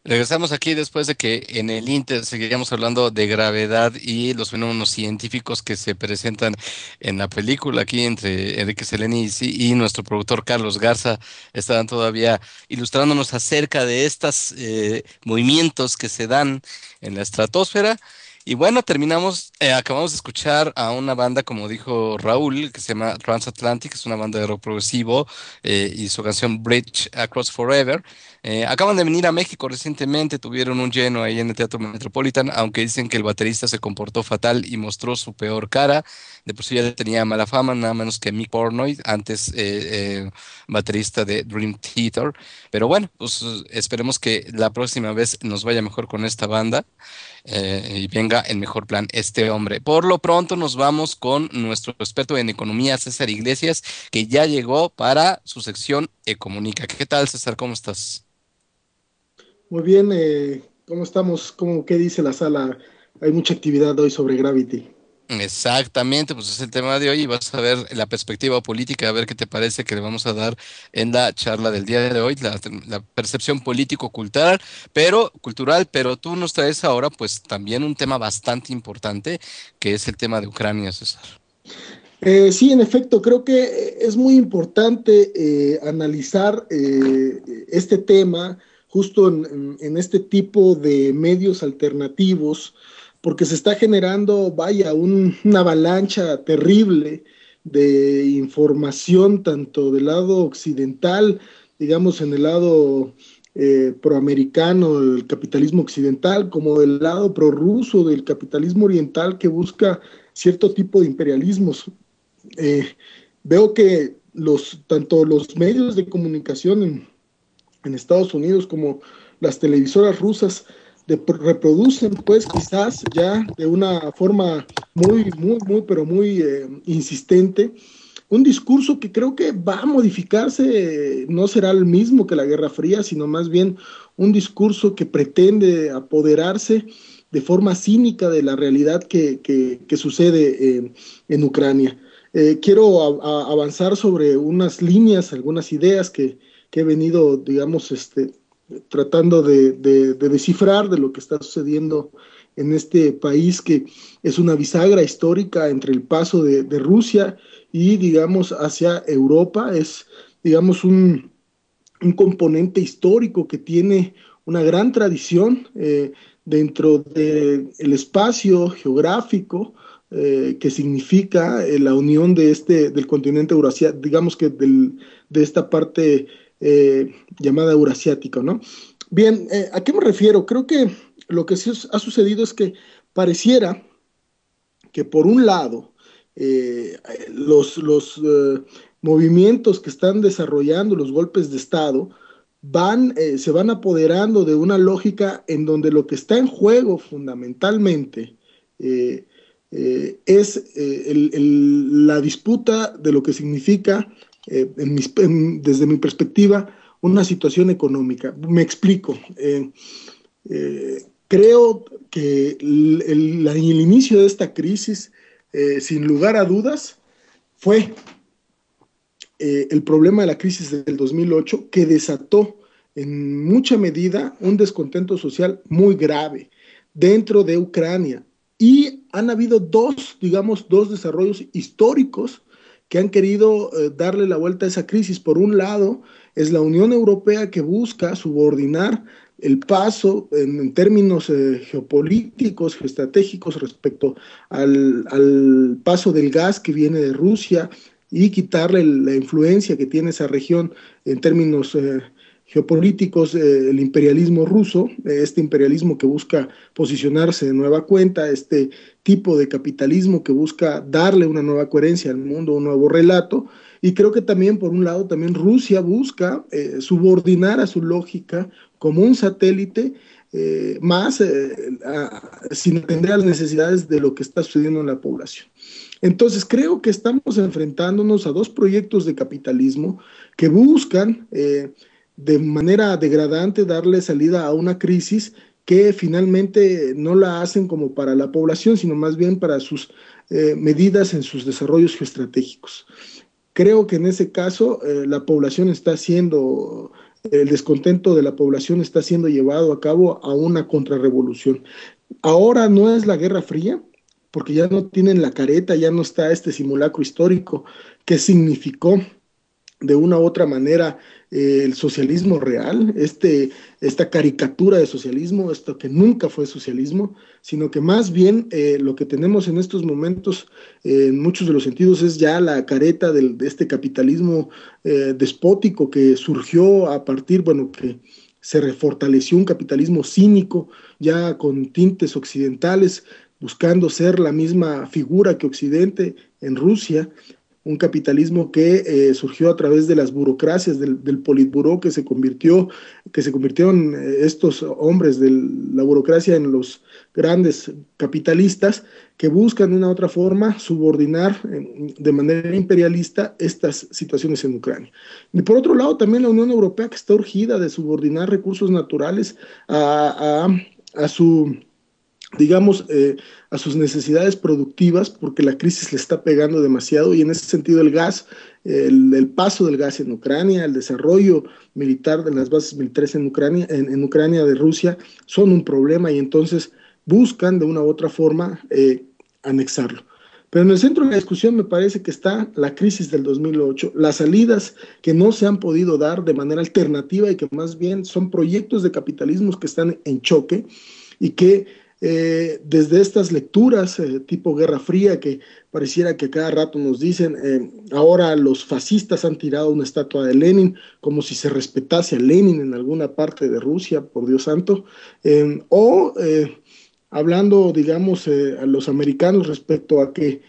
Regresamos aquí después de que en el Inter seguiríamos hablando de gravedad y los fenómenos científicos que se presentan en la película aquí entre Enrique Seleni y nuestro productor Carlos Garza estaban todavía ilustrándonos acerca de estos movimientos que se dan en la estratosfera. Y bueno, acabamos de escuchar a una banda, como dijo Raúl, que se llama Transatlantic, es una banda de rock progresivo, y su canción Bridge Across Forever. Acaban de venir a México recientemente, tuvieron un lleno ahí en el Teatro Metropolitan, aunque dicen que el baterista se comportó fatal y mostró su peor cara. De por sí ya tenía mala fama, nada menos que Mick Pornoy, antes baterista de Dream Theater. Pero bueno, pues esperemos que la próxima vez nos vaya mejor con esta banda, y venga en mejor plan este hombre. Por lo pronto nos vamos con nuestro experto en economía, César Iglesias, que ya llegó para su sección Ecomunica. ¿Qué tal, César? ¿Cómo estás? Muy bien, ¿cómo estamos? ¿Qué dice la sala? Hay mucha actividad hoy sobre Gravity. Exactamente, pues es el tema de hoy y vas a ver la perspectiva política, a ver qué te parece que le vamos a dar en la charla del día de hoy, la percepción cultural, pero tú nos traes ahora pues también un tema bastante importante, que es el tema de Ucrania, César. Sí, en efecto, creo que es muy importante analizar este tema justo en este tipo de medios alternativos, porque se está generando, vaya, una avalancha terrible de información, tanto del lado occidental, digamos, en el lado proamericano del capitalismo occidental, como del lado prorruso del capitalismo oriental que busca cierto tipo de imperialismos. eh, Veo que tanto los medios de comunicación en Estados Unidos como las televisoras rusas reproducen, pues quizás ya de una forma pero muy insistente, un discurso que creo que va a modificarse, no será el mismo que la Guerra Fría, sino más bien un discurso que pretende apoderarse de forma cínica de la realidad que sucede en Ucrania. Quiero avanzar sobre unas líneas, algunas ideas que he venido, digamos, tratando de descifrar de lo que está sucediendo en este país que es una bisagra histórica entre el paso de Rusia y, digamos, hacia Europa. Es, digamos, un componente histórico que tiene una gran tradición dentro del espacio geográfico que significa la unión del continente eurasiático, digamos que de esta parte llamada eurasiática, ¿no? Bien, ¿a qué me refiero? Creo que lo que sí ha sucedido es que pareciera que por un lado los movimientos que están desarrollando los golpes de Estado se van apoderando de una lógica en donde lo que está en juego fundamentalmente eh, es la disputa de lo que significa, desde mi perspectiva, una situación económica. Me explico. Creo que el inicio de esta crisis, sin lugar a dudas, fue el problema de la crisis del 2008 que desató en mucha medida un descontento social muy grave dentro de Ucrania. Y han habido digamos, dos desarrollos históricos que han querido darle la vuelta a esa crisis. Por un lado, es la Unión Europea que busca subordinar el paso en términos geopolíticos, geoestratégicos respecto al paso del gas que viene de Rusia y quitarle la influencia que tiene esa región en términos geopolíticos, el imperialismo ruso, este imperialismo que busca posicionarse de nueva cuenta, este tipo de capitalismo que busca darle una nueva coherencia al mundo, un nuevo relato. Y creo que también, por un lado, también Rusia busca subordinar a su lógica como un satélite más sin atender a las necesidades de lo que está sucediendo en la población. Entonces, creo que estamos enfrentándonos a dos proyectos de capitalismo que buscan de manera degradante darle salida a una crisis que finalmente no la hacen como para la población, sino más bien para sus medidas en sus desarrollos geoestratégicos. Creo que en ese caso la población está siendo el descontento de la población está siendo llevado a cabo a una contrarrevolución. Ahora no es la Guerra Fría, porque ya no tienen la careta, ya no está este simulacro histórico que significó de una u otra manera el socialismo real, esta caricatura de socialismo, esto que nunca fue socialismo, sino que más bien lo que tenemos en estos momentos, en muchos de los sentidos, es ya la careta de este capitalismo despótico que surgió a partir, bueno, que se refortaleció un capitalismo cínico, ya con tintes occidentales, buscando ser la misma figura que Occidente en Rusia, un capitalismo que surgió a través de las burocracias, del Politburó, que se convirtieron estos hombres de la burocracia en los grandes capitalistas que buscan de una u otra forma subordinar de manera imperialista estas situaciones en Ucrania. Y por otro lado, también la Unión Europea, que está urgida de subordinar recursos naturales a su, digamos, a sus necesidades productivas, porque la crisis le está pegando demasiado, y en ese sentido el gas, el paso del gas en Ucrania, el desarrollo militar de las bases militares en Ucrania de Rusia, son un problema, y entonces buscan de una u otra forma anexarlo. Pero en el centro de la discusión me parece que está la crisis del 2008, las salidas que no se han podido dar de manera alternativa y que más bien son proyectos de capitalismos que están en choque y que desde estas lecturas tipo Guerra Fría, que pareciera que cada rato nos dicen, ahora los fascistas han tirado una estatua de Lenin, como si se respetase a Lenin en alguna parte de Rusia, por Dios santo, hablando, digamos, a los americanos respecto a que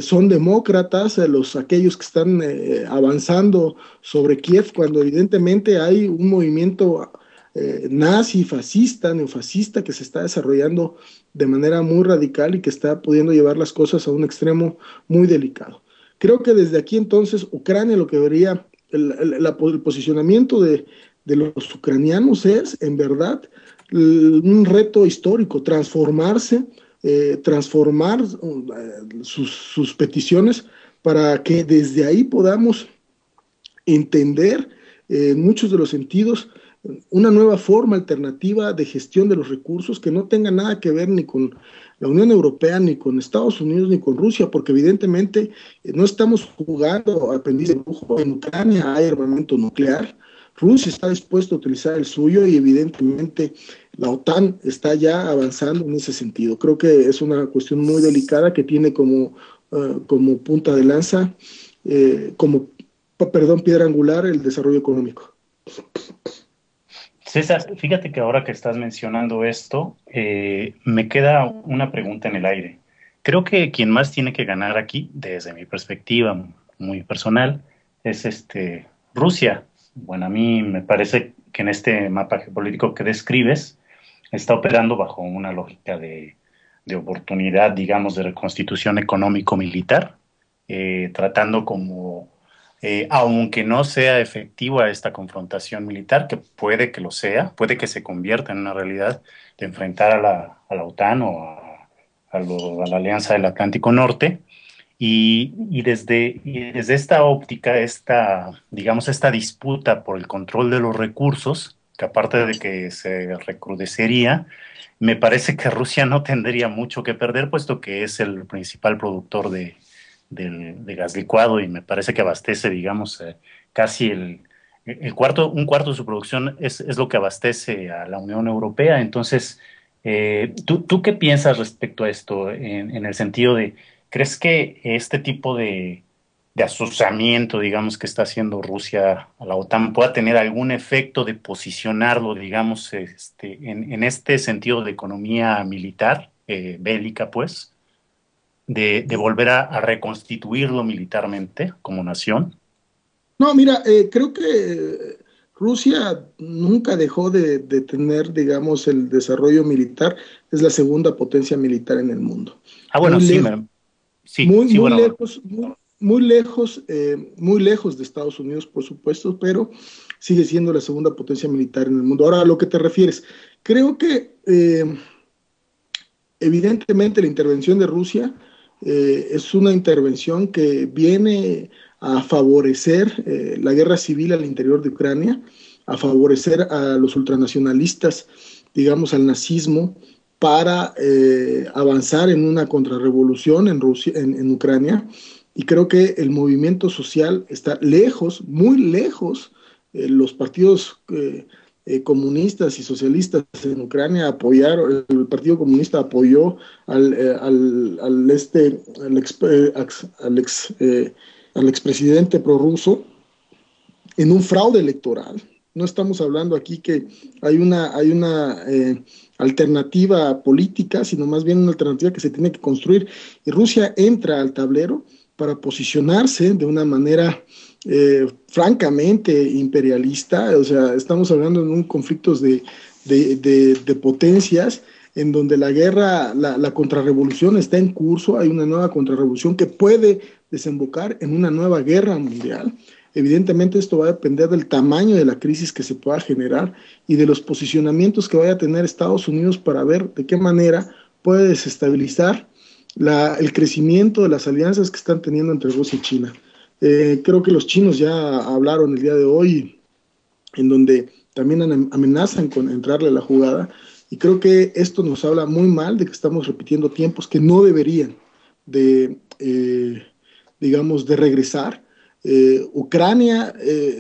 son demócratas, aquellos que están avanzando sobre Kiev, cuando evidentemente hay un movimiento nazi, fascista, neofascista, que se está desarrollando de manera muy radical y que está pudiendo llevar las cosas a un extremo muy delicado. Creo que desde aquí entonces Ucrania lo que vería, el posicionamiento de los ucranianos es en verdad un reto histórico, transformarse, transformar sus peticiones para que desde ahí podamos entender en muchos de los sentidos una nueva forma alternativa de gestión de los recursos que no tenga nada que ver ni con la Unión Europea, ni con Estados Unidos, ni con Rusia, porque evidentemente no estamos jugando a aprendiz de brujo. En Ucrania hay armamento nuclear, Rusia está dispuesto a utilizar el suyo y evidentemente la OTAN está ya avanzando en ese sentido. Creo que es una cuestión muy delicada que tiene como punta de lanza, piedra angular, el desarrollo económico. César, fíjate que ahora que estás mencionando esto, me queda una pregunta en el aire. Creo que quien más tiene que ganar aquí, desde mi perspectiva muy personal, es Rusia. Bueno, a mí me parece que en este mapa geopolítico que describes está operando bajo una lógica de oportunidad, digamos, de reconstitución económico-militar, tratando como aunque no sea efectiva esta confrontación militar, que puede que lo sea, puede que se convierta en una realidad de enfrentar a la OTAN o a la Alianza del Atlántico Norte, y desde esta óptica, digamos, esta disputa por el control de los recursos, que aparte de que se recrudecería, me parece que Rusia no tendría mucho que perder, puesto que es el principal productor de gas licuado, y me parece que abastece, digamos, casi un cuarto de su producción es lo que abastece a la Unión Europea. Entonces, ¿tú qué piensas respecto a esto en el sentido de, ¿crees que este tipo de asociamiento, digamos, que está haciendo Rusia a la OTAN pueda tener algún efecto de posicionarlo, digamos, en este sentido de economía militar, bélica, pues? De volver a reconstituirlo militarmente como nación? No, mira, creo que Rusia nunca dejó de tener, digamos, el desarrollo militar. Es la segunda potencia militar en el mundo. Ah, bueno, Muy sí, lejos, sí, sí, muy bueno. lejos, muy lejos de Estados Unidos, por supuesto, pero sigue siendo la segunda potencia militar en el mundo. Ahora, a lo que te refieres, creo que evidentemente la intervención de Rusia es una intervención que viene a favorecer la guerra civil al interior de Ucrania, a favorecer a los ultranacionalistas, digamos al nazismo, para avanzar en una contrarrevolución en Rusia, en Ucrania, y creo que el movimiento social está lejos, muy lejos. Los partidos comunistas y socialistas en Ucrania apoyaron, el Partido Comunista apoyó al expresidente prorruso en un fraude electoral. No estamos hablando aquí que hay una alternativa política, sino más bien una alternativa que se tiene que construir. Y Rusia entra al tablero para posicionarse de una manera francamente imperialista. O sea, estamos hablando de un conflicto de potencias en donde la guerra, la contrarrevolución está en curso. Hay una nueva contrarrevolución que puede desembocar en una nueva guerra mundial. Evidentemente esto va a depender del tamaño de la crisis que se pueda generar y de los posicionamientos que vaya a tener Estados Unidos para ver de qué manera puede desestabilizar el crecimiento de las alianzas que están teniendo entre Rusia y China. Creo que los chinos ya hablaron el día de hoy, en donde también amenazan con entrarle a la jugada, y creo que esto nos habla muy mal de que estamos repitiendo tiempos que no deberían digamos, de regresar. Ucrania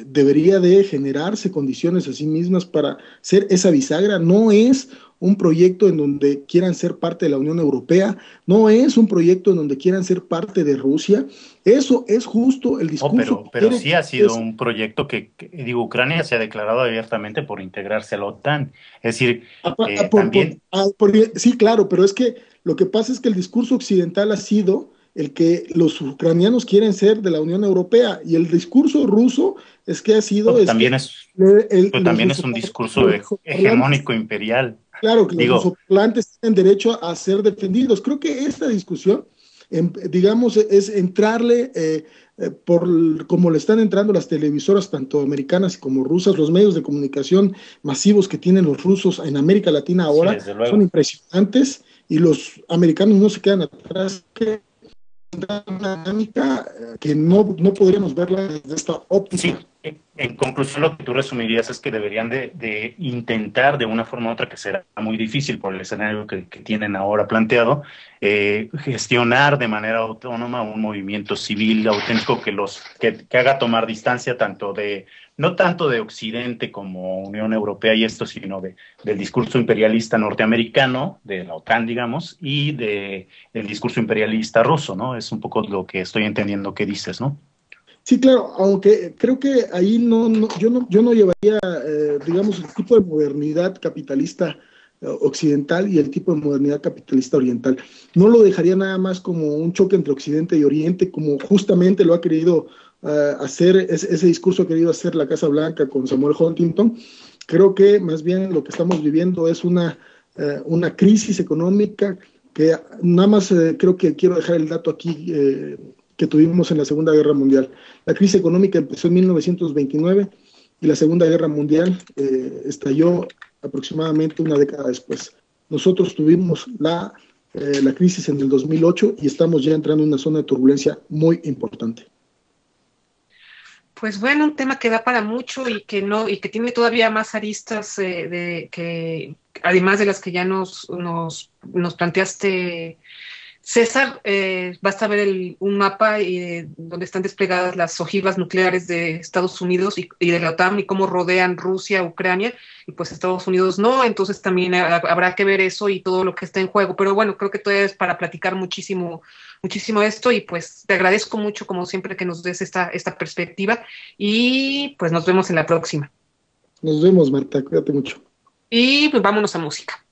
debería de generarse condiciones a sí mismas para ser esa bisagra. No es un proyecto en donde quieran ser parte de la Unión Europea, no es un proyecto en donde quieran ser parte de Rusia. Eso es justo el discurso. No, pero sí ha sido un proyecto que, digo, Ucrania se ha declarado abiertamente por integrarse a la OTAN. Es decir, también... sí, claro, pero es que lo que pasa es que el discurso occidental ha sido el que los ucranianos quieren ser de la Unión Europea, y el discurso ruso es que ha sido... también es un discurso hegemónico imperial. Claro, que los rusoplantes tienen derecho a ser defendidos. Creo que esta discusión, digamos, es entrarle como le están entrando las televisoras, tanto americanas como rusas. Los medios de comunicación masivos que tienen los rusos en América Latina ahora son impresionantes, y los americanos no se quedan atrás. Que una dinámica que no podríamos verla desde esta óptica. Sí, en conclusión, lo que tú resumirías es que deberían de intentar de una forma u otra, que será muy difícil por el escenario que tienen ahora planteado, gestionar de manera autónoma un movimiento civil auténtico que haga tomar distancia no tanto de Occidente como Unión Europea y esto, sino del discurso imperialista norteamericano, de la OTAN, digamos, y del discurso imperialista ruso, ¿no? Es un poco lo que estoy entendiendo que dices, ¿no? Sí, claro, aunque creo que ahí yo no llevaría, digamos, el tipo de modernidad capitalista occidental y el tipo de modernidad capitalista oriental. No lo dejaría nada más como un choque entre Occidente y Oriente, como justamente lo ha querido hacer, ese discurso ha querido hacer la Casa Blanca con Samuel Huntington. Creo que más bien lo que estamos viviendo es una crisis económica que nada más creo que quiero dejar el dato aquí que tuvimos en la Segunda Guerra Mundial. La crisis económica empezó en 1929 y la Segunda Guerra Mundial estalló aproximadamente una década después. Nosotros tuvimos la crisis en el 2008 y estamos ya entrando en una zona de turbulencia muy importante. Pues bueno, un tema que da para mucho y que tiene todavía más aristas que además de las que ya nos planteaste, César. Basta ver un mapa donde están desplegadas las ojivas nucleares de Estados Unidos y de la OTAN, y cómo rodean Rusia, Ucrania, y pues Estados Unidos no. Entonces también habrá que ver eso y todo lo que está en juego. Pero bueno, creo que todavía es para platicar muchísimo esto, y pues te agradezco mucho, como siempre, que nos des esta perspectiva, y pues nos vemos en la próxima. Nos vemos, Marta, cuídate mucho. Y pues vámonos a música.